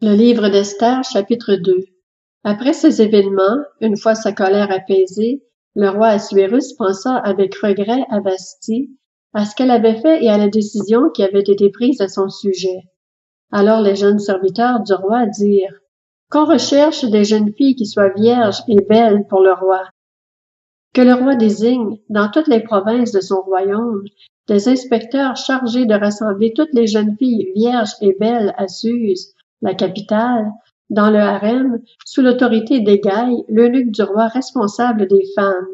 Le livre d'Esther, chapitre 2. Après ces événements, une fois sa colère apaisée, le roi Assuérus pensa avec regret à Vasthi, à ce qu'elle avait fait et à la décision qui avait été prise à son sujet. Alors les jeunes serviteurs du roi dirent: Qu'on recherche des jeunes filles qui soient vierges et belles pour le roi. Que le roi désigne, dans toutes les provinces de son royaume, des inspecteurs chargés de rassembler toutes les jeunes filles vierges et belles à Suse, la capitale, dans le harem, sous l'autorité d'Égaï, l'eunuque du roi responsable des femmes.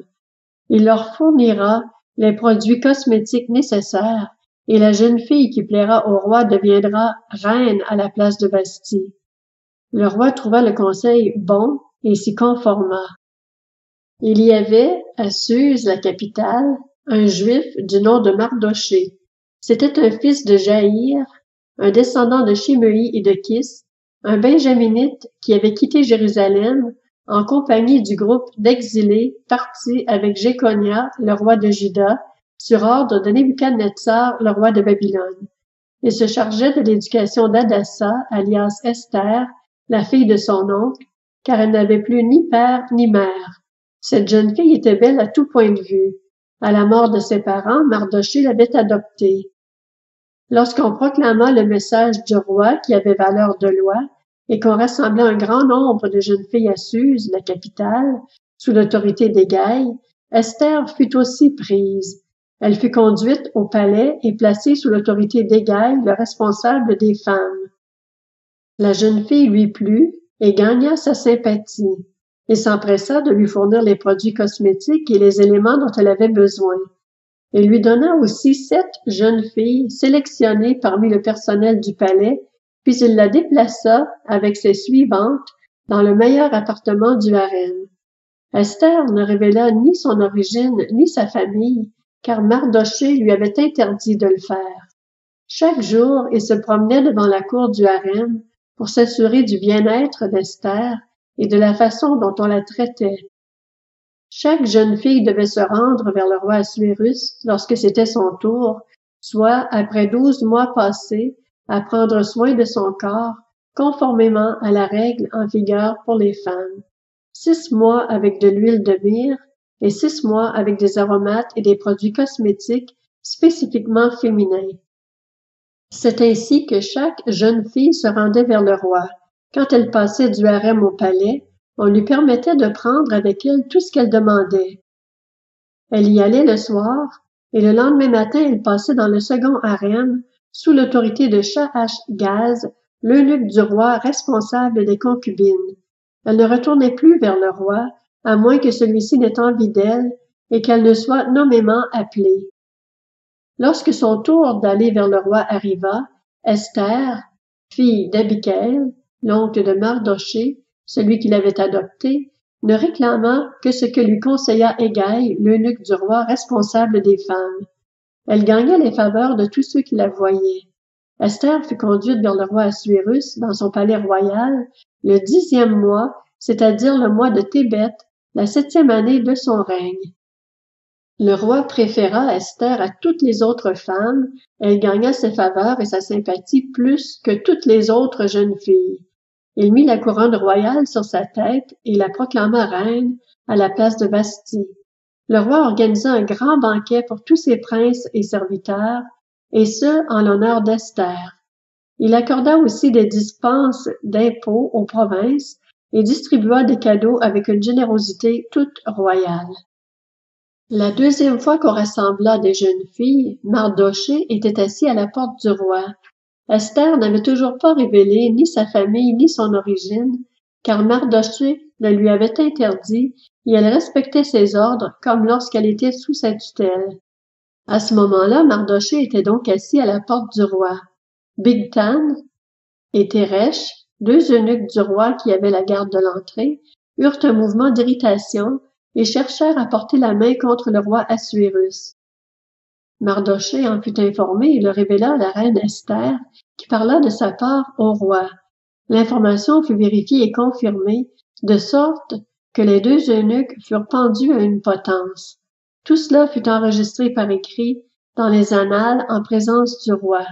Il leur fournira les produits cosmétiques nécessaires, et la jeune fille qui plaira au roi deviendra reine à la place de Vasthi. Le roi trouva le conseil bon et s'y conforma. Il y avait, à Suse, la capitale, un Juif du nom de Mardoché. C'était un fils de Jaïr, un descendant de Shimei et de Kis, un benjaminite qui avait quitté Jérusalem en compagnie du groupe d'exilés partis avec Jéconia, le roi de Juda, sur ordre de Nebuchadnezzar, le roi de Babylone. Il se chargeait de l'éducation d'Hadassa, alias Esther, la fille de son oncle, car elle n'avait plus ni père ni mère. Cette jeune fille était belle à tout point de vue. À la mort de ses parents, Mardoché l'avait adoptée. Lorsqu'on proclama le message du roi qui avait valeur de loi, et qu'on rassembla un grand nombre de jeunes filles à Suse, la capitale, sous l'autorité d'Égaï, Esther fut aussi prise. Elle fut conduite au palais et placée sous l'autorité d'Égaï, le responsable des femmes. La jeune fille lui plut et gagna sa sympathie. Il s'empressa de lui fournir les produits cosmétiques et les éléments dont elle avait besoin. Il lui donna aussi 7 jeunes filles sélectionnées parmi le personnel du palais, puis il la déplaça avec ses suivantes dans le meilleur appartement du harem. Esther ne révéla ni son origine ni sa famille, car Mardoché lui avait interdit de le faire. Chaque jour, il se promenait devant la cour du harem pour s'assurer du bien-être d'Esther et de la façon dont on la traitait. Chaque jeune fille devait se rendre vers le roi Assuérus lorsque c'était son tour, soit après 12 mois passés à prendre soin de son corps, conformément à la règle en vigueur pour les femmes. 6 mois avec de l'huile de myrrhe et 6 mois avec des aromates et des produits cosmétiques spécifiquement féminins. C'est ainsi que chaque jeune fille se rendait vers le roi. Quand elle passait du harem au palais, on lui permettait de prendre avec elle tout ce qu'elle demandait. Elle y allait le soir, et le lendemain matin, elle passait dans le second harem, sous l'autorité de Shahashgaz, l'eunuque du roi responsable des concubines. Elle ne retournait plus vers le roi, à moins que celui-ci n'ait envie d'elle et qu'elle ne soit nommément appelée. Lorsque son tour d'aller vers le roi arriva, Esther, fille d'Abicaïl, l'oncle de Mardoché, celui qui l'avait adoptée, ne réclama que ce que lui conseilla Égaï, l'eunuque du roi responsable des femmes. Elle gagna les faveurs de tous ceux qui la voyaient. Esther fut conduite vers le roi Assuérus dans son palais royal le 10e mois, c'est-à-dire le mois de Tébet, la 7e année de son règne. Le roi préféra Esther à toutes les autres femmes, elle gagna ses faveurs et sa sympathie plus que toutes les autres jeunes filles. Il mit la couronne royale sur sa tête et la proclama reine à la place de Vasthi. Le roi organisa un grand banquet pour tous ses princes et serviteurs, et ce, en l'honneur d'Esther. Il accorda aussi des dispenses d'impôts aux provinces et distribua des cadeaux avec une générosité toute royale. La deuxième fois qu'on rassembla des jeunes filles, Mardoché était assis à la porte du roi. Esther n'avait toujours pas révélé ni sa famille ni son origine, car Mardoché le lui avait interdit et elle respectait ses ordres comme lorsqu'elle était sous sa tutelle. À ce moment-là, Mardoché était donc assis à la porte du roi. Bigthan et Téresh, 2 eunuques du roi qui avaient la garde de l'entrée, eurent un mouvement d'irritation et cherchèrent à porter la main contre le roi Assuérus. Mardoché en fut informé et le révéla à la reine Esther, qui parla de sa part au roi. L'information fut vérifiée et confirmée, de sorte que les 2 eunuques furent pendus à une potence. Tout cela fut enregistré par écrit dans les annales en présence du roi.